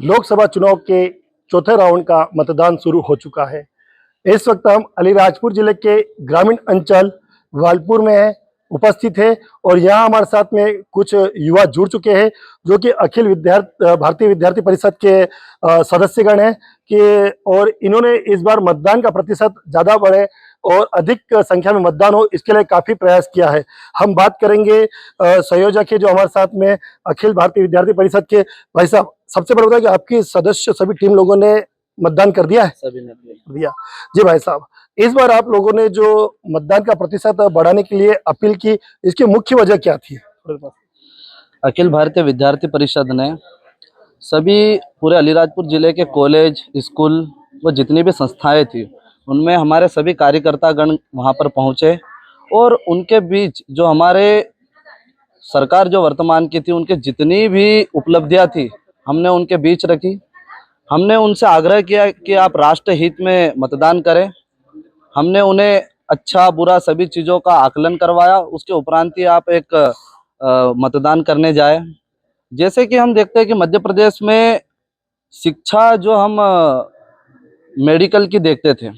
लोकसभा चुनाव के चौथे राउंड का मतदान शुरू हो चुका है। इस वक्त हम अलीराजपुर जिले के ग्रामीण अंचल वालपुर में उपस्थित है और यहाँ हमारे साथ में कुछ युवा जुड़ चुके हैं जो कि भारतीय विद्यार्थी परिषद के सदस्यगण हैं कि और इन्होंने इस बार मतदान का प्रतिशत ज़्यादा बढ़े और अधिक संख्या में मतदान हो, इसके लिए काफ़ी प्रयास किया है। हम बात करेंगे संयोजक है जो हमारे साथ में अखिल भारतीय विद्यार्थी परिषद के भाई साहब। सबसे बड़ा बताया कि आपकी सदस्य सभी टीम लोगों ने मतदान कर दिया है? सभी ने दिया। जी भाई साहब, इस बार आप लोगों ने जो मतदान का प्रतिशत बढ़ाने के लिए अपील की, इसकी मुख्य वजह क्या थी? अखिल भारतीय विद्यार्थी परिषद ने सभी पूरे अलीराजपुर जिले के कॉलेज, स्कूल व जितनी भी संस्थाएं थी उनमें हमारे सभी कार्यकर्तागण वहां पर पहुंचे और उनके बीच जो हमारे सरकार जो वर्तमान की थी उनके जितनी भी उपलब्धियां थी हमने उनके बीच रखी। हमने उनसे आग्रह किया कि आप राष्ट्र हित में मतदान करें। हमने उन्हें अच्छा बुरा सभी चीज़ों का आकलन करवाया। उसके उपरांत ही आप एक मतदान करने जाए। जैसे कि हम देखते हैं कि मध्य प्रदेश में शिक्षा जो हम मेडिकल की देखते थे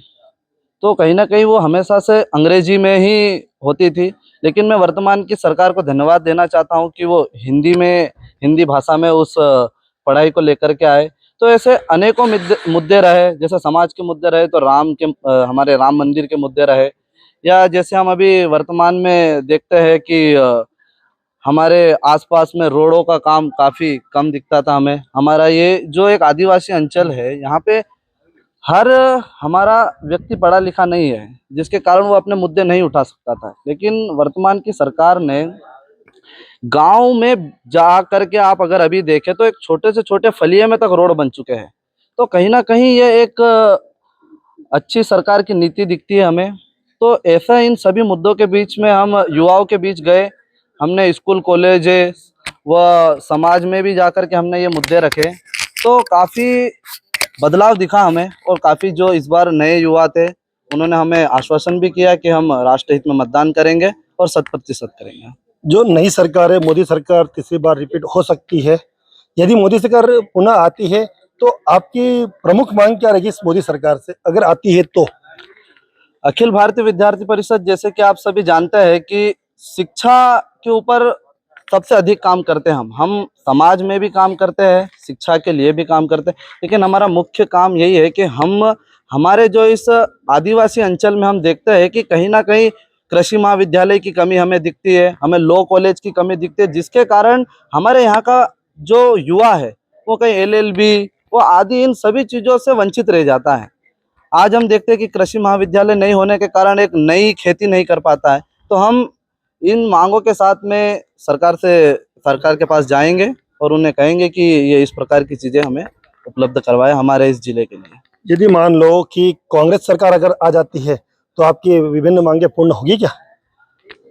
तो कहीं ना कहीं वो हमेशा से अंग्रेजी में ही होती थी, लेकिन मैं वर्तमान की सरकार को धन्यवाद देना चाहता हूं कि वो हिंदी भाषा में उस पढ़ाई को लेकर के आए। तो ऐसे अनेकों मुद्दे रहे, जैसे समाज के मुद्दे रहे तो हमारे राम मंदिर के मुद्दे रहे, या जैसे हम अभी वर्तमान में देखते हैं कि हमारे आसपास में रोडों का काम काफ़ी कम दिखता था हमें। हमारा ये जो एक आदिवासी अंचल है यहाँ पे हर हमारा व्यक्ति पढ़ा लिखा नहीं है, जिसके कारण वो अपने मुद्दे नहीं उठा सकता था। लेकिन वर्तमान की सरकार ने गांव में जा करके आप अगर अभी देखें तो एक छोटे से छोटे फलिये में तक रोड बन चुके हैं। तो कहीं ना कहीं ये एक अच्छी सरकार की नीति दिखती है हमें। तो ऐसा इन सभी मुद्दों के बीच में हम युवाओं के बीच गए। हमने स्कूल कॉलेज व समाज में भी जाकर के हमने ये मुद्दे रखे तो काफ़ी बदलाव दिखा हमें। और काफ़ी जो इस बार नए युवा थे उन्होंने हमें आश्वासन भी किया कि हम राष्ट्रहित में मतदान करेंगे और 100% करेंगे। जो नई सरकार है, मोदी सरकार तीसरी बार रिपीट हो सकती है। यदि मोदी सरकार पुनः आती है तो आपकी प्रमुख मांग क्या रहेगी इस मोदी सरकार से, अगर आती है तो? अखिल भारतीय विद्यार्थी परिषद, जैसे कि आप सभी जानते हैं कि शिक्षा के ऊपर सबसे अधिक काम करते हैं हम समाज में भी काम करते हैं, शिक्षा के लिए भी काम करते हैं, लेकिन हमारा मुख्य काम यही है कि हमारे जो इस आदिवासी अंचल में हम देखते हैं कि कहीं ना कहीं कृषि महाविद्यालय की कमी हमें दिखती है, हमें लॉ कॉलेज की कमी दिखती है, जिसके कारण हमारे यहाँ का जो युवा है वो कहीं LLB वो आदि इन सभी चीज़ों से वंचित रह जाता है। आज हम देखते हैं कि कृषि महाविद्यालय नहीं होने के कारण एक नई खेती नहीं कर पाता है। तो हम इन मांगों के साथ में सरकार के पास जाएंगे और उन्हें कहेंगे कि ये इस प्रकार की चीज़ें हमें उपलब्ध करवाए हमारे इस जिले के लिए। यदि मान लो कि कांग्रेस सरकार अगर आ जाती है तो आपकी विभिन्न मांगे पूर्ण होगी क्या?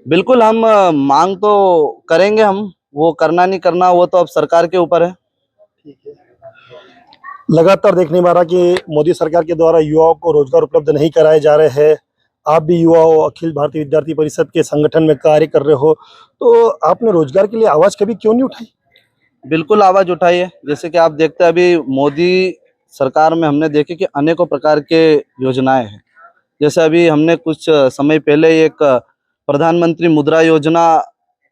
बिल्कुल, हम मांग तो करेंगे। हम वो करना नहीं करना वो तो अब सरकार के ऊपर है। ठीक है। लगातार देखने में आ रहा कि मोदी सरकार के द्वारा युवाओं को रोजगार उपलब्ध नहीं कराए जा रहे हैं। आप भी युवा हो, अखिल भारतीय विद्यार्थी परिषद के संगठन में कार्य कर रहे हो, तो आपने रोजगार के लिए आवाज कभी क्यों नहीं उठाई? बिल्कुल आवाज उठाई है। जैसे कि आप देखते हैं अभी मोदी सरकार में हमने देखे कि अनेकों प्रकार के योजनाएं हैं। जैसे अभी हमने कुछ समय पहले एक प्रधानमंत्री मुद्रा योजना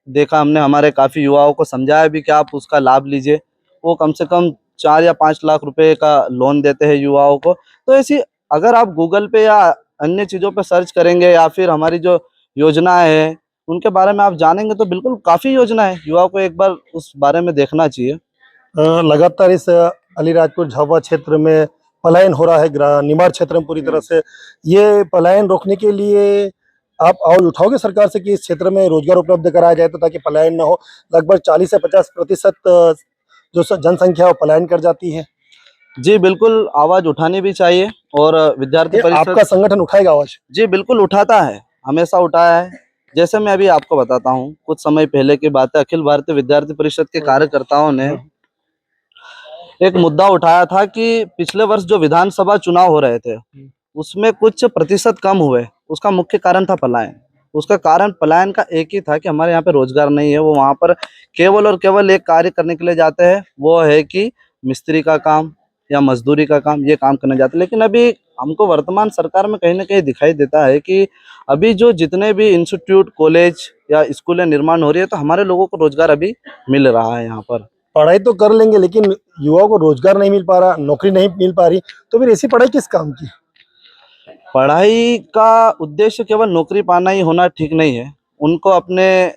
देखा हमने, हमारे काफ़ी युवाओं को समझाया भी कि आप उसका लाभ लीजिए। वो कम से कम 4 या 5 लाख रुपए का लोन देते हैं युवाओं को। तो ऐसी अगर आप गूगल पे या अन्य चीज़ों पे सर्च करेंगे या फिर हमारी जो योजनाएं हैं उनके बारे में आप जानेंगे तो बिल्कुल काफ़ी योजना है, युवाओं को एक बार उस बारे में देखना चाहिए। लगातार इस अलीराजपुर झाबुआ क्षेत्र में पलायन हो रहा है, निमाड़ क्षेत्र में पूरी तरह से। ये पलायन रोकने के लिए आप आवाज उठाओगे सरकार से कि इस क्षेत्र में रोजगार उपलब्ध कराया जाए तो ताकि पलायन ना हो? लगभग 40 से 50% जो जनसंख्या है वो पलायन कर जाती है। जी बिल्कुल, आवाज़ उठानी भी चाहिए और विद्यार्थी परिषद आपका संगठन उठाएगा आवाज? जी बिल्कुल उठाता है, हमेशा उठाया है। जैसे मैं अभी आपको बताता हूँ, कुछ समय पहले की बात है, अखिल भारतीय विद्यार्थी परिषद के कार्यकर्ताओं ने एक मुद्दा उठाया था कि पिछले वर्ष जो विधानसभा चुनाव हो रहे थे उसमें कुछ प्रतिशत कम हुए। उसका मुख्य कारण था पलायन। उसका कारण पलायन का एक ही था कि हमारे यहाँ पे रोजगार नहीं है। वो वहाँ पर केवल और केवल एक कार्य करने के लिए जाते हैं, वो है कि मिस्त्री का काम या मजदूरी का काम, ये काम करने जाते हैं। लेकिन अभी हमको वर्तमान सरकार में कहीं ना कहीं दिखाई देता है कि अभी जो जितने भी इंस्टीट्यूट, कॉलेज या स्कूलें निर्माण हो रही है, तो हमारे लोगों को रोजगार अभी मिल रहा है यहाँ पर। पढ़ाई तो कर लेंगे लेकिन युवाओं को रोजगार नहीं मिल पा रहा, नौकरी नहीं मिल पा रही, तो फिर ऐसी पढ़ाई किस काम की? पढ़ाई का उद्देश्य केवल नौकरी पाना ही होना ठीक नहीं है। उनको अपने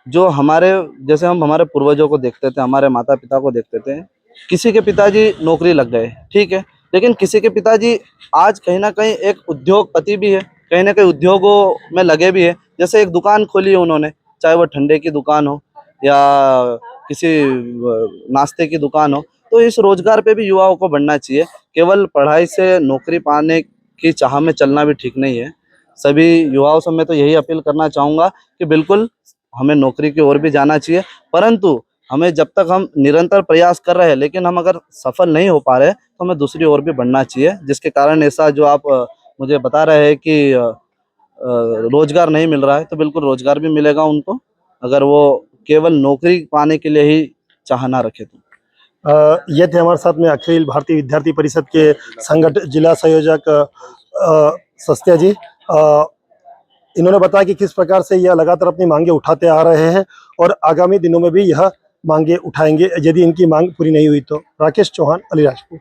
जो हमारे जैसे हम हमारे पूर्वजों को देखते थे, हमारे माता पिता को देखते थे, किसी के पिताजी नौकरी लग गए, ठीक है, लेकिन किसी के पिताजी आज कहीं ना कहीं एक उद्योगपति भी है, कहीं ना कहीं उद्योगों में लगे भी है। जैसे एक दुकान खोली है उन्होंने, चाहे वो ठंडे की दुकान हो या किसी नाश्ते की दुकान हो। तो इस रोजगार पे भी युवाओं को बढ़ना चाहिए। केवल पढ़ाई से नौकरी पाने की चाह में चलना भी ठीक नहीं है। सभी युवाओं से मैं तो यही अपील करना चाहूँगा कि बिल्कुल हमें नौकरी की ओर भी जाना चाहिए, परंतु हमें जब तक हम निरंतर प्रयास कर रहे हैं लेकिन हम अगर सफल नहीं हो पा रहे तो हमें दूसरी ओर भी बढ़ना चाहिए, जिसके कारण ऐसा जो आप मुझे बता रहे हैं कि रोजगार नहीं मिल रहा है, तो बिल्कुल रोजगार भी मिलेगा उनको, अगर वो केवल नौकरी पाने के लिए ही चाह ना रखे तो। ये थे हमारे साथ में अखिल भारतीय विद्यार्थी परिषद के संगठन जिला संयोजक सस्त्या जी। इन्होंने बताया कि किस प्रकार से यह लगातार अपनी मांगे उठाते आ रहे हैं और आगामी दिनों में भी यह मांगे उठाएंगे यदि इनकी मांग पूरी नहीं हुई तो। राकेश चौहान, अलीराजपुर।